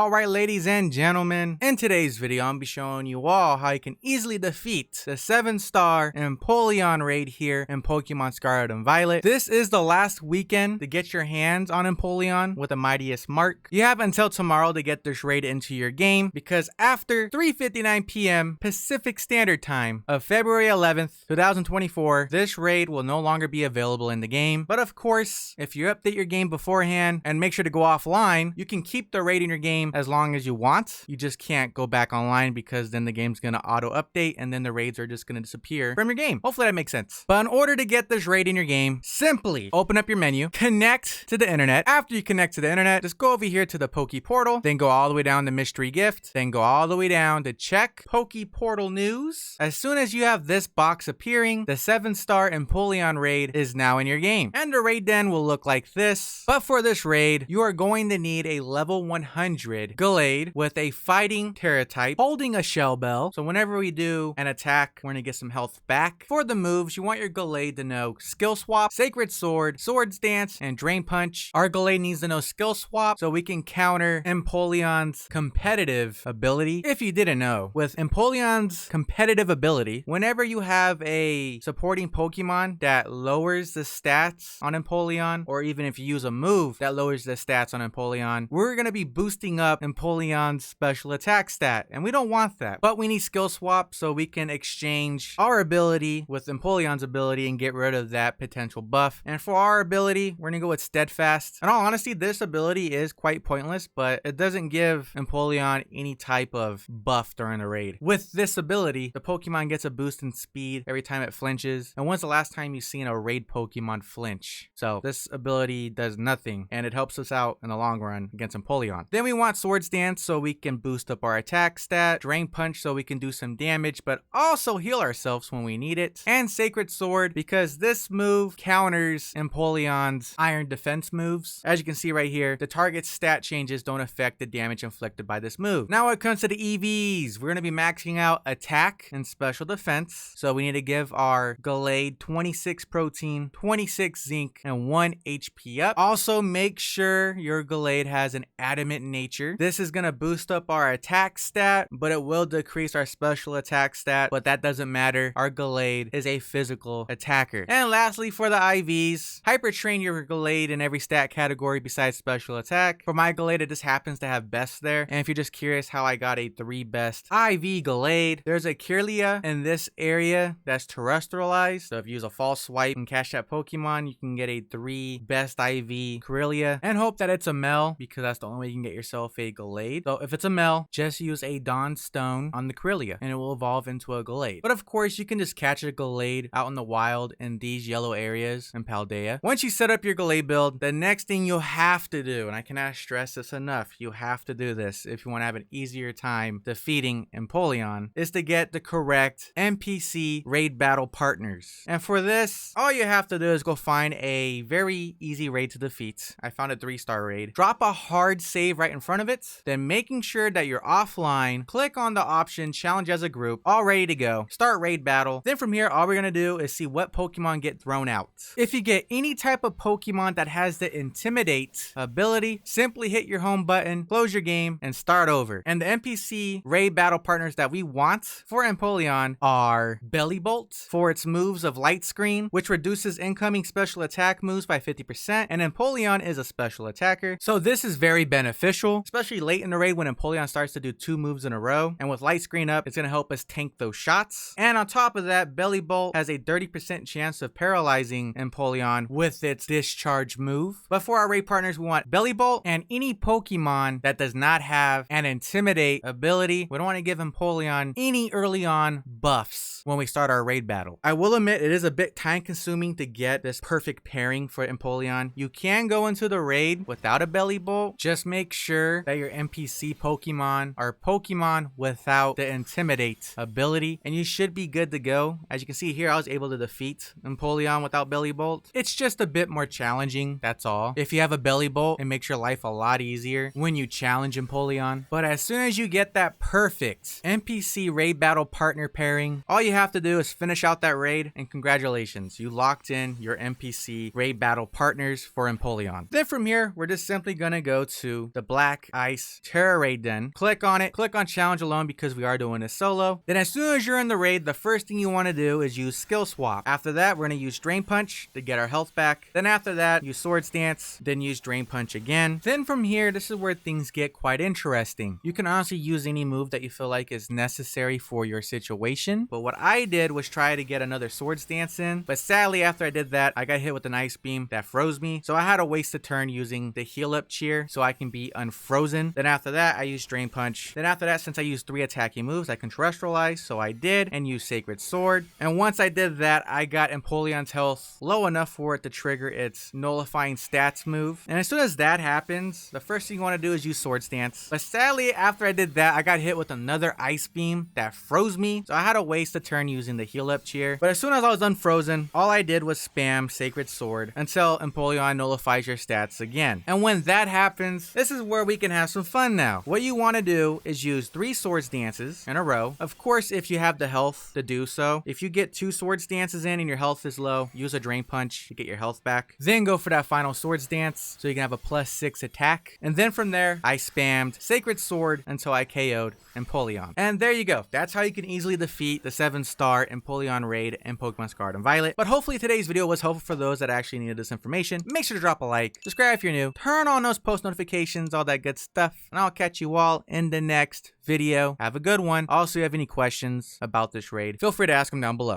Alright, ladies and gentlemen, in today's video, I'm going to be showing you all how you can easily defeat the 7-star Empoleon raid here in Pokemon Scarlet and Violet. This is the last weekend to get your hands on Empoleon with the mightiest mark. You have until tomorrow to get this raid into your game, because after 3:59 p.m. Pacific Standard Time of February 11th, 2024, this raid will no longer be available in the game. But of course, if you update your game beforehand and make sure to go offline, you can keep the raid in your game as long as you want. You just can't go back online, because then the game's gonna auto update and then the raids are just gonna disappear from your game. Hopefully that makes sense. But in order to get this raid in your game, simply open up your menu, connect to the internet. After you connect to the internet, just go over here to the Poke Portal, then go all the way down to Mystery Gift, then go all the way down to check Poke Portal News. As soon as you have this box appearing, the 7-star Empoleon raid is now in your game. And the raid den will look like this. But for this raid, you are going to need a level 100 Gallade with a fighting Tera type holding a Shell Bell. So whenever we do an attack, we're going to get some health back. For the moves, you want your Gallade to know Skill Swap, Sacred Sword, Swords Dance, and Drain Punch. Our Gallade needs to know Skill Swap so we can counter Empoleon's competitive ability. If you didn't know, with Empoleon's competitive ability, whenever you have a supporting Pokemon that lowers the stats on Empoleon, or even if you use a move that lowers the stats on Empoleon, we're going to be boosting up Empoleon's special attack stat, and we don't want that. But we need Skill Swap so we can exchange our ability with Empoleon's ability and get rid of that potential buff. And for our ability, we're going to go with Steadfast. In all honesty, this ability is quite pointless, but it doesn't give Empoleon any type of buff during the raid. With this ability, the Pokemon gets a boost in speed every time it flinches. And when's the last time you've seen a raid Pokemon flinch? So this ability does nothing, and it helps us out in the long run against Empoleon. Then we want Swords Dance so we can boost up our attack stat, Drain Punch so we can do some damage but also heal ourselves when we need it, and Sacred Sword because this move counters Empoleon's Iron Defense moves. As you can see right here, the target's stat changes don't affect the damage inflicted by this move. Now when it comes to the EVs, we're going to be maxing out attack and special defense, so we need to give our Gallade 26 protein, 26 zinc, and 1 HP up. Also make sure your Gallade has an adamant nature. This is going to boost up our attack stat, but it will decrease our special attack stat, but that doesn't matter. Our Gallade is a physical attacker. And lastly, for the IVs, hyper train your Gallade in every stat category besides special attack. For my Gallade, it just happens to have best there. And if you're just curious how I got a 3 best IV Gallade, there's a Kirlia in this area that's terrestrialized. So if you use a false swipe and catch that Pokemon, you can get a 3 best IV Kirlia, and hope that it's a male, because that's the only way you can get yourself a Gallade. So if it's a male, just use a Dawn Stone on the Kirlia and it will evolve into a Gallade. But of course, you can just catch a Gallade out in the wild in these yellow areas in Paldea. Once you set up your Gallade build, the next thing you'll have to do, and I cannot stress this enough, you have to do this if you want to have an easier time defeating Empoleon, is to get the correct NPC raid battle partners. And for this, all you have to do is go find a very easy raid to defeat. I found a 3-star raid. Drop a hard save right in front of it, then making sure that you're offline, click on the option challenge as a group, all ready to go. Start raid battle. Then from here, all we're gonna do is see what Pokemon get thrown out. If you get any type of Pokemon that has the Intimidate ability, simply hit your home button, close your game, and start over. And the NPC raid battle partners that we want for Empoleon are Bellibolt for its moves of Light Screen, which reduces incoming special attack moves by 50%, and Empoleon is a special attacker, so this is very beneficial, especially late in the raid when Empoleon starts to do 2 moves in a row. And with Light Screen up, it's going to help us tank those shots. And on top of that, Bellibolt has a 30% chance of paralyzing Empoleon with its Discharge move. But for our raid partners, we want Bellibolt and any Pokemon that does not have an Intimidate ability. We don't want to give Empoleon any early on buffs when we start our raid battle. I will admit it is a bit time consuming to get this perfect pairing for Empoleon. You can go into the raid without a Bellibolt. Just make sure that your NPC Pokemon are Pokemon without the Intimidate ability, and you should be good to go. As you can see here, I was able to defeat Empoleon without Bellibolt. It's just a bit more challenging, that's all. If you have a Bellibolt, it makes your life a lot easier when you challenge Empoleon. But as soon as you get that perfect NPC raid battle partner pairing, all you have to do is finish out that raid, and congratulations, you locked in your NPC raid battle partners for Empoleon. Then from here, we're just simply gonna go to the black Ice Tera raid then. Click on it, click on challenge alone because we are doing this solo. Then as soon as you're in the raid, the first thing you want to do is use skill swap. After that, we're going to use Drain Punch to get our health back. Then after that, use Swords Dance, then use Drain Punch again. Then from here, this is where things get quite interesting. You can honestly use any move that you feel like is necessary for your situation. But what I did was try to get another Swords Dance in. But sadly, after I did that, I got hit with an Ice Beam that froze me. So I had to waste a turn using the Heal Up Cheer so I can be unfrozen. Then after that, I used Drain Punch. Then after that, since I used 3 attacking moves, I can Terrestrialize. So I did and use Sacred Sword. And once I did that, I got Empoleon's health low enough for it to trigger its Nullifying Stats move. And as soon as that happens, the first thing you want to do is use Swords Dance. But sadly, after I did that, I got hit with another Ice Beam that froze me. So I had to waste a turn using the Heal Up Cheer. But as soon as I was unfrozen, all I did was spam Sacred Sword until Empoleon nullifies your stats again. And when that happens, this is where we can have some fun now. What you want to do is use 3 Swords Dances in a row. Of course, if you have the health to do so. If you get 2 Swords Dances in and your health is low, use a Drain Punch to get your health back. Then go for that final Swords Dance so you can have a +6 attack. And then from there, I spammed Sacred Sword until I KO'd Empoleon. And there you go. That's how you can easily defeat the 7-star Empoleon raid in Pokemon Scarlet and Violet. But hopefully today's video was helpful for those that actually needed this information. Make sure to drop a like, subscribe if you're new, turn on those post notifications, all that good stuff. And I'll catch you all in the next video. Have a good one. Also, if you have any questions about this raid, feel free to ask them down below.